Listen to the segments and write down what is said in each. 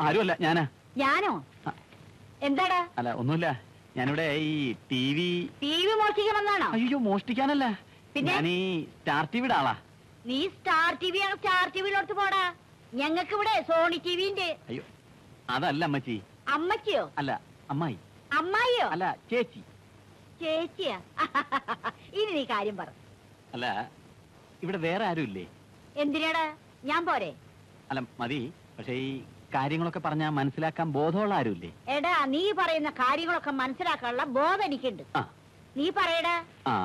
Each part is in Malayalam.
ആരുമല്ല, ഞാനാ. ഞാനോ? എന്താടാ? അല്ല, ഒന്നുമില്ല. ഞാനിവിടെ ഈ ടി വി മോഷ്ടിക്കാൻ വന്നാണോ? അയ്യോ, മോഷ്ടിക്കാനല്ല. പിന്നെ ഞാൻ ഈ സ്റ്റാർ ടിവിയുടെ ആളാ. നീ സ്റ്റാർ ടിവിയാണ്, സ്റ്റാർ ടിവിയിലോട്ട് പോടാ. ഞങ്ങൾക്ക് ഇവിടെ സോണി ടിവിന്റെ. അയ്യോ, അതല്ല അമ്മച്ചി. അമ്മച്ചിയോ? അല്ല, അമ്മായി. അമ്മായിയോ? അല്ല, ചേച്ചി. ചേച്ചിയാ? ഇനി നീ കാര്യം പറ. അല്ല, ഇവിടെ വേറെ ആരും ഇല്ലേ? എന്തിനാടാ? ഞാൻ പോരെ? അല്ല, മതി. പക്ഷേ ഈ കാര്യങ്ങളൊക്കെ പറഞ്ഞാൽ മനസ്സിലാക്കാൻ ബോധമുള്ള ആരുമില്ലേ? എടാ, നീ പറയുന്ന കാര്യങ്ങളൊക്കെ മനസ്സിലാക്കാനുള്ള ബോധം എനിക്കുണ്ട്. നീ പറയടാ.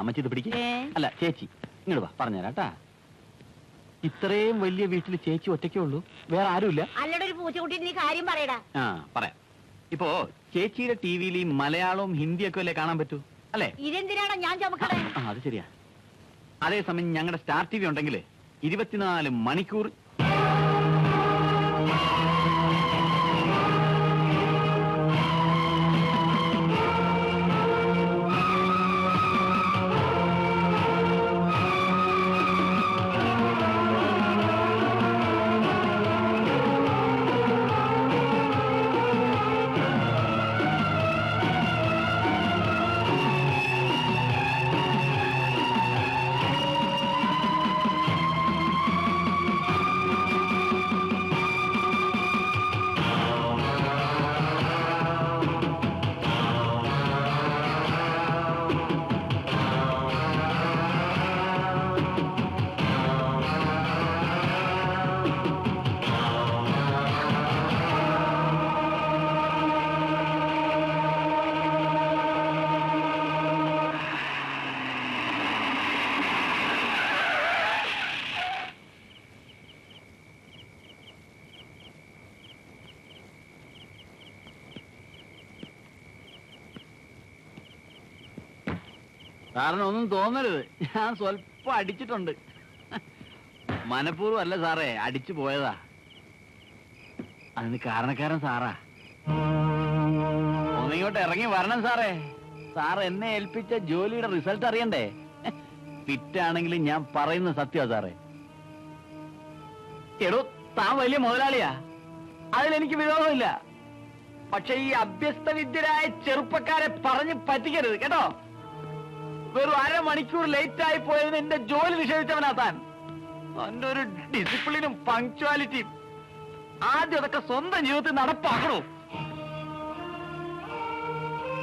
അമ്മച്ചി ഇത് പിടിക്ക്. അല്ല, ചേച്ചി ഇങ്ങോട്ട് വാ, പറഞ്ഞുതരാട്ടാ. ഇത്രയും വലിയ വീട്ടിൽ ചേച്ചി ഒറ്റയ്ക്കേ ഉള്ളൂ, വേറെ ആരുമില്ല? അല്ലട, ഒരു പൂച്ചക്കുട്ടി, നീ കാര്യം പറയടാ. പറയാം. ഇപ്പോ ചേച്ചിയുടെ ടിവിയിൽ ഈ മലയാളവും ഹിന്ദിയൊക്കെ അല്ലേ കാണാൻ പറ്റൂ, അല്ലേ? ഇതെന്തിനാണോ ഞാൻ ചുമക്കണേ? അത് ശരിയാ. അതേസമയം ഞങ്ങളുടെ സ്റ്റാർ ടി വി ഉണ്ടെങ്കിൽ 24 മണിക്കൂർ സാറിന് ഒന്നും തോന്നരുത്, ഞാൻ സ്വല്പം അടിച്ചിട്ടുണ്ട്. മനഃപൂർവ്വം അല്ല സാറേ, അടിച്ചു പോയതാ. അതിന് കാരണക്കാരൻ സാറാ. ഒന്നിങ്ങോട്ട് ഇറങ്ങി വരണം സാറേ. സാർ എന്നെ ഏൽപ്പിച്ച ജോലിയുടെ റിസൾട്ട് അറിയണ്ടേ? ഫിറ്റാണെങ്കിലും ഞാൻ പറയുന്ന സത്യമാ സാറേ. എടോ, താൻ വലിയ മുതലാളിയാ, അതിലെനിക്ക് വിരോധമില്ല. പക്ഷെ ഈ അഭ്യസ്ത വിദ്യരായ ചെറുപ്പക്കാരെ പറഞ്ഞ് പറ്റിക്കരുത് കേട്ടോ. വെറും അരമണിക്കൂർ ലേറ്റ് ആയി പോയതിന് എന്റെ ജോലി നിഷേധിച്ചവനാ താൻ. തന്റെ ഒരു ഡിസിപ്ലിനും പങ്ക്ച്വാലിറ്റിയും ആദ്യം അതൊക്കെ സ്വന്തം ജീവിതത്തിൽ നടപ്പാക്കണോ?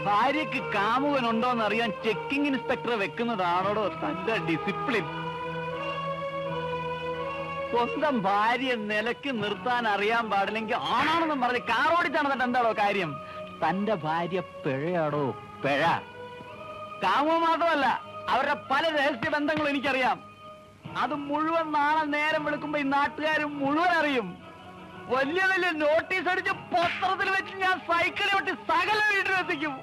ഭാര്യക്ക് കാമുകനുണ്ടോന്ന് അറിയാൻ ചെക്കിംഗ് ഇൻസ്പെക്ടറെ വെക്കുന്നതാണോടോ തന്റെ ഡിസിപ്ലിൻ? സ്വന്തം ഭാര്യയെ നിലക്ക് നിർത്താൻ അറിയാൻ പാടില്ലെങ്കിൽ ആണാണെന്നും പറഞ്ഞ് കാറോടിച്ചാണ് തന്റെ എന്താണോ കാര്യം? തന്റെ ഭാര്യ പിഴയാടോ, പിഴ. കാമുക മാത്രമല്ല, അവരുടെ പല രഹസ്യ ബന്ധങ്ങളും എനിക്കറിയാം. അത് മുഴുവൻ നാളെ നേരം വെളുക്കുമ്പോ ഈ നാട്ടുകാരും മുഴുവൻ അറിയും. വലിയ വലിയ നോട്ടീസ് അടിച്ച് പത്രത്തിൽ വെച്ച് ഞാൻ സൈക്കിളിൽ ഒട്ടി സകല വീട്ടിലെത്തിക്കും.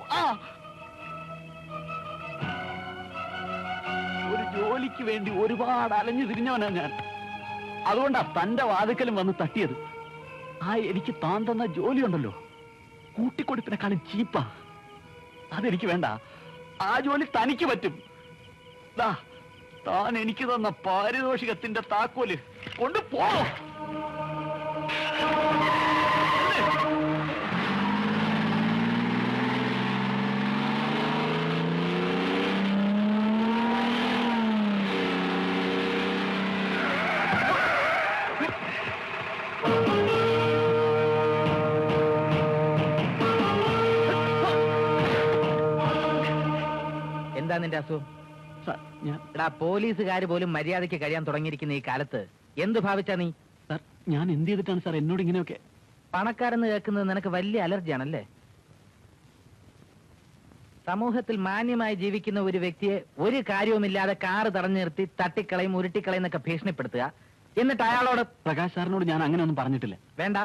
ഒരു ജോലിക്ക് വേണ്ടി ഒരുപാട് അലഞ്ഞു തിരിഞ്ഞവനാ ഞാൻ. അതുകൊണ്ടാ തന്റെ വാതിക്കലും വന്ന് തട്ടിയത്. എനിക്ക് താൻ തന്ന ജോലി ഉണ്ടല്ലോ, കൂട്ടിക്കൊടുപ്പിനെക്കാളും ചീപ്പാ. അതെനിക്ക് വേണ്ട. ആ ജോലി തനിക്ക് പറ്റും. താൻ എനിക്ക് തന്ന പാരിതോഷികത്തിന്റെ താക്കോല് കൊണ്ടുപോ. എന്താ നിന്റെ അസുഖം? പോലീസുകാർ പോലും മര്യാദയ്ക്ക് കഴിയാൻ തുടങ്ങിയിരിക്കുന്ന ഈ കാലത്ത് എന്ത് ഭാവിച്ചാ നീ? സാർ, ഞാൻ എന്ത് ചെയ്തിട്ടാണ് സാർ എന്നോട് ഇങ്ങനെയൊക്കെ? പണക്കാരെന്ന് കേൾക്കുന്നത് നിനക്ക് വലിയ അലർജിയാണല്ലേ? സമൂഹത്തിൽ മാന്യമായി ജീവിക്കുന്ന ഒരു വ്യക്തിയെ ഒരു കാര്യവുമില്ലാതെ കാറ് തടഞ്ഞു നിർത്തി തട്ടിക്കളയും ഉരുട്ടിക്കളയും എന്നൊക്കെ ഭീഷണിപ്പെടുത്തുക, എന്നിട്ട് അയാളോട്... പ്രകാശ് സാറിനോട് ഞാൻ അങ്ങനെ ഒന്നും പറഞ്ഞിട്ടില്ല. വേണ്ട,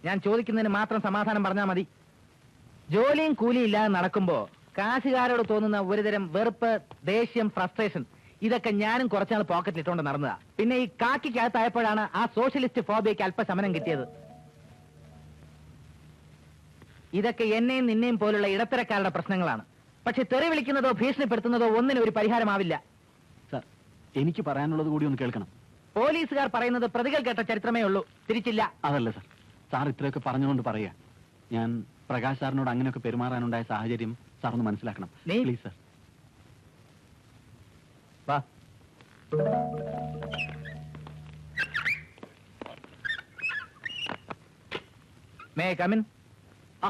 ഞാൻ ചോദിക്കുന്നതിന് മാത്രം സമാധാനം പറഞ്ഞാൽ മതി. ജോലിയും കൂലിയും ഇല്ലാതെ നടക്കുമ്പോ കാശുകാരോട് തോന്നുന്ന ഒരുതരം വെറുപ്പ്, ദേഷ്യം, ഫ്രസ്ട്രേഷൻ, ഇതൊക്കെ ഞാനും കുറച്ചാൾ പോക്കറ്റിൽ ഇട്ടുകൊണ്ട് നടന്നതാ. പിന്നെ ഈ കാക്കിക്കകത്തായപ്പോഴാണ് ആ സോഷ്യലിസ്റ്റ് ഫോബിയയ്ക്ക് അല്പശമനം കിട്ടിയത്. ഇതൊക്കെ എന്നെയും നിന്നെയും പോലുള്ള ഇടത്തരക്കാരുടെ പ്രശ്നങ്ങളാണ്. പക്ഷെ തെറി വിളിക്കുന്നതോ ഭീഷണിപ്പെടുത്തുന്നതോ ഒന്നിനും ഒരു പരിഹാരമാവില്ല. സാർ, എനിക്ക് പറയാനുള്ളത് കൂടി ഒന്ന് കേൾക്കണം. പോലീസുകാർ പറയുന്നത് പ്രതികൾ കേട്ട ചരിത്രമേ ഉള്ളൂ, തിരിച്ചില്ല. അതല്ല സാർ, സാർ ഇത്രയൊക്കെ പറഞ്ഞുകൊണ്ട് പറയാ. ഞാൻ പ്രകാശ് സാറിനോട് അങ്ങനെയൊക്കെ പെരുമാറാനുണ്ടായ സാഹചര്യം സാർ ഒന്ന് മനസ്സിലാക്കണം. Please sir. വാ. May I come in? ആ,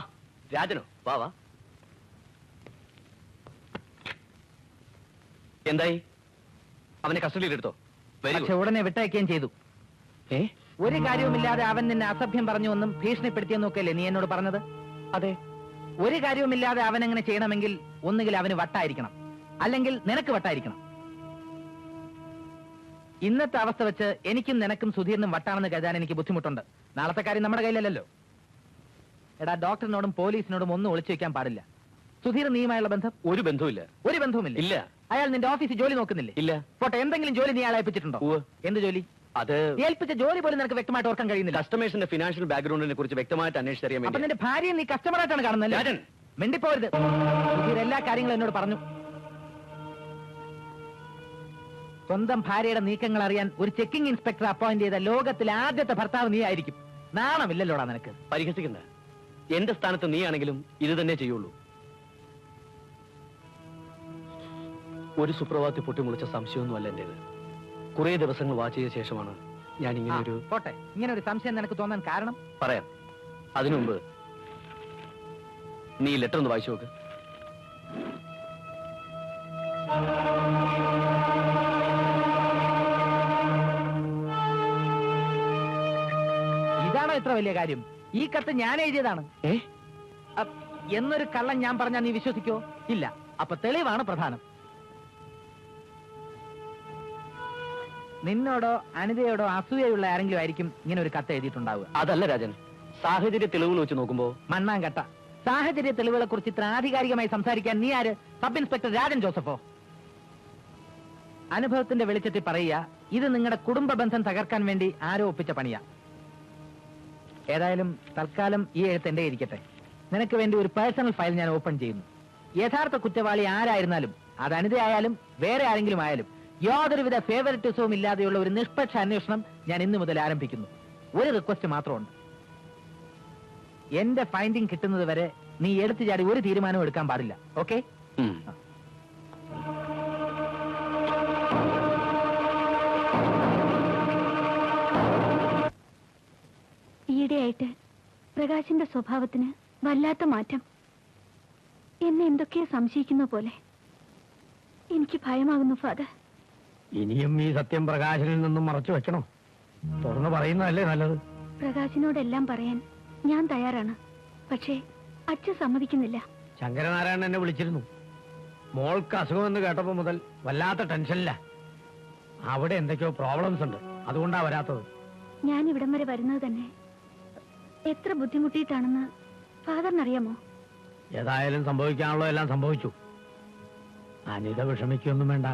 രാജനോ? വാ വാ. എന്തായി? അവനെ കസ്റ്റഡിയിലെടുത്തോ? പക്ഷെ ഉടനെ വിട്ടയക്കുകയും ചെയ്തു. ഒരു കാര്യവുമില്ലാതെ അവൻ നിന്നെ അസഭ്യം പറഞ്ഞുവെന്നും ഭീഷണിപ്പെടുത്തിയെന്നും ഒക്കെയല്ലേ നീ എന്നോട് പറഞ്ഞത്? അതെ. ഒരു കാര്യവുമില്ലാതെ അവൻ അങ്ങനെ ചെയ്യണമെങ്കിൽ ഒന്നുകിൽ അവന് വട്ടായിരിക്കണം, അല്ലെങ്കിൽ നിനക്ക് വട്ടായിരിക്കണം. ഇന്നത്തെ അവസ്ഥ വെച്ച് എനിക്കും നിനക്കും സുധീറിനും വട്ടാണെന്ന് കരുതാൻ എനിക്ക് ബുദ്ധിമുട്ടുണ്ട്. നാളത്തെ കാര്യം നമ്മുടെ കയ്യിലല്ലോ. എടാ, ഡോക്ടറിനോടും പോലീസിനോടും ഒന്നും ഒളിച്ചു വെക്കാൻ പാടില്ല. സുധീർ നീയുമായുള്ള ബന്ധം? ഒരു ബന്ധവുമില്ല. ഒരു ബന്ധവുമില്ല? ഇല്ല. അയാൾ നിന്റെ ഓഫീസിൽ ജോലി നോക്കുന്നില്ലേ? ഇല്ല. പോട്ടെ, എന്തെങ്കിലും ജോലി നീ അയാളെ ഏൽപ്പിച്ചിട്ടുണ്ടോ? എന്ത് ജോലി? അത് ഏൽപ്പിച്ച ജോലി പോലും നിനക്ക് വ്യക്തമായിട്ട് ഓർക്കാൻ കഴിയുന്നില്ല. കസ്റ്റമേഴ്സിന്റെ ഫിനാൻഷ്യൽ ബാക്ക്ഗ്രൗണ്ടിനെ കുറിച്ച് വ്യക്തമായിട്ട് അന്വേഷിച്ചറിയാൻ അപ്പൊ വേണ്ടി. നിന്റെ ഭാര്യയെ നീ കസ്റ്റമറായിട്ടാണ് കാണുന്നത്? രാജൻ, മിണ്ടിപ്പോരുത്. സുധീർ എല്ലാ കാര്യങ്ങളും എന്നോട് പറഞ്ഞു. സ്വന്തം ഭാര്യയുടെ നീക്കങ്ങൾ അറിയാൻ ഒരു ചെക്കിംഗ് ഇൻസ്പെക്ടർ അപ്പോയിന്റ് ചെയ്ത ലോകത്തിലെ ആദ്യത്തെ ഭർത്താവ് നീ ആയിരിക്കും. നാണമില്ലല്ലോടാ നിനക്ക്? പരിഹസിക്കണ്ട. എന്റെ സ്ഥാനത്ത് നീ ആണെങ്കിലും ഇത് തന്നെ ചെയ്യുള്ളൂ. ഒരു സുപ്രഭാതത്തിൽ പൊട്ടിമുളിച്ച സംശയമൊന്നുമല്ല എന്റേത്. കുറെ ദിവസങ്ങൾ വാച്ച് ചെയ്ത ശേഷമാണ് ഞാൻ ഇങ്ങനെ ഒരു പോട്ടെ, ഇങ്ങനെ ഒരു സംശയം നിനക്ക് തോന്നാൻ കാരണം പറയാം. അതിനു മുമ്പ് നീ ലെറ്റർ ഒന്ന് വായിച്ചു നോക്ക്. ഇതാണോ ഇത്ര വലിയ കാര്യം? ഈ കത്ത് ഞാൻ എഴുതിയതാണ് എന്നൊരു കള്ളം ഞാൻ പറഞ്ഞാൽ നീ വിശ്വസിക്കോ? ഇല്ല. അപ്പൊ തെളിവാണ് പ്രധാനം. നിന്നോടോ അനിതയോടോ അസൂയയുള്ള ആരെങ്കിലും ആയിരിക്കും ഇങ്ങനെ ഒരു കത്ത് എഴുതിയിട്ടുണ്ടാവുക. അതല്ല രാജൻ, സാഹചര്യ തെളിവുകൾ വെച്ച് നോക്കുമ്പോ മണ്ണാങ്കട്ട. സാഹചര്യ തെളിവുകളെ കുറിച്ച് ഇത്ര ആധികാരികമായി സംസാരിക്കാൻ നീ ആര്? സബ് ഇൻസ്പെക്ടർ രാജൻ ജോസഫോ? അനുഭവത്തിന്റെ വെളിച്ചത്തിൽ പറയുക, ഇത് നിങ്ങളുടെ കുടുംബ ബന്ധം തകർക്കാൻ വേണ്ടി ആരോ ഒപ്പിച്ച പണിയാ. ഏതായാലും തൽക്കാലം ഈ എഴുത്ത് എന്റെ ഇരിക്കട്ടെ. നിനക്ക് വേണ്ടി ഒരു പേഴ്സണൽ ഫയൽ ഞാൻ ഓപ്പൺ ചെയ്യുന്നു. യഥാർത്ഥ കുറ്റവാളി ആരായിരുന്നാലും, അത് അനിതയായാലും വേറെ ആരെങ്കിലും ആയാലും, യാതൊരുവിധ ഫേവറിറ്റിസവും ഇല്ലാതെയുള്ള ഒരു നിഷ്പക്ഷ അന്വേഷണം ഞാൻ ഇന്നു മുതൽ ആരംഭിക്കുന്നു. ഒരു റിക്വസ്റ്റ് മാത്രമുണ്ട്. എന്റെ ഫൈൻഡിങ് കിട്ടുന്നത് വരെ നീ എടുത്തു ചാടി ഒരു തീരുമാനവും എടുക്കാൻ പാടില്ല. ഓക്കെ? ഈയിടെയായിട്ട് പ്രകാശിന്റെ സ്വഭാവത്തിന് വല്ലാത്ത മാറ്റം. എന്നെ എന്തൊക്കെയോ സംശയിക്കുന്ന പോലെ. എനിക്ക് ഭയമാകുന്നു ഫാദർ. ഇനിയും ഈ സത്യം പ്രകാശനിൽ നിന്നും മറച്ചു വെക്കണോ? തുറന്നു പറയുന്നതല്ലേ നല്ലത്. പ്രകാശിനോടെല്ലാം പറയാൻ ഞാൻ തയ്യാറാണ്. പക്ഷേ അച്ഛൻ സമ്മതിക്കുന്നില്ല. ശങ്കരനാരായണൻ എന്നെ വിളിച്ചിരുന്നു. മോൾക്ക് അസുഖമെന്ന് കേട്ടപ്പോ മുതൽ വല്ലാത്ത ടെൻഷനില്ല. അവിടെ എന്തൊക്കെയോ പ്രോബ്ലംസ് ഉണ്ട്, അതുകൊണ്ടാ വരാത്തത്. ഞാൻ ഇവിടം വരെ വരുന്നത് തന്നെ എത്ര ബുദ്ധിമുട്ടിയിട്ടാണെന്ന് ഫാദറിനറിയാമോ? ഏതായാലും സംഭവിക്കാനുള്ളോ എല്ലാം സംഭവിച്ചു. അനിത വിഷമിക്കൊന്നും വേണ്ട.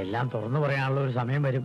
എല്ലാം തുറന്നു പറയാനുള്ള ഒരു സമയം വരും.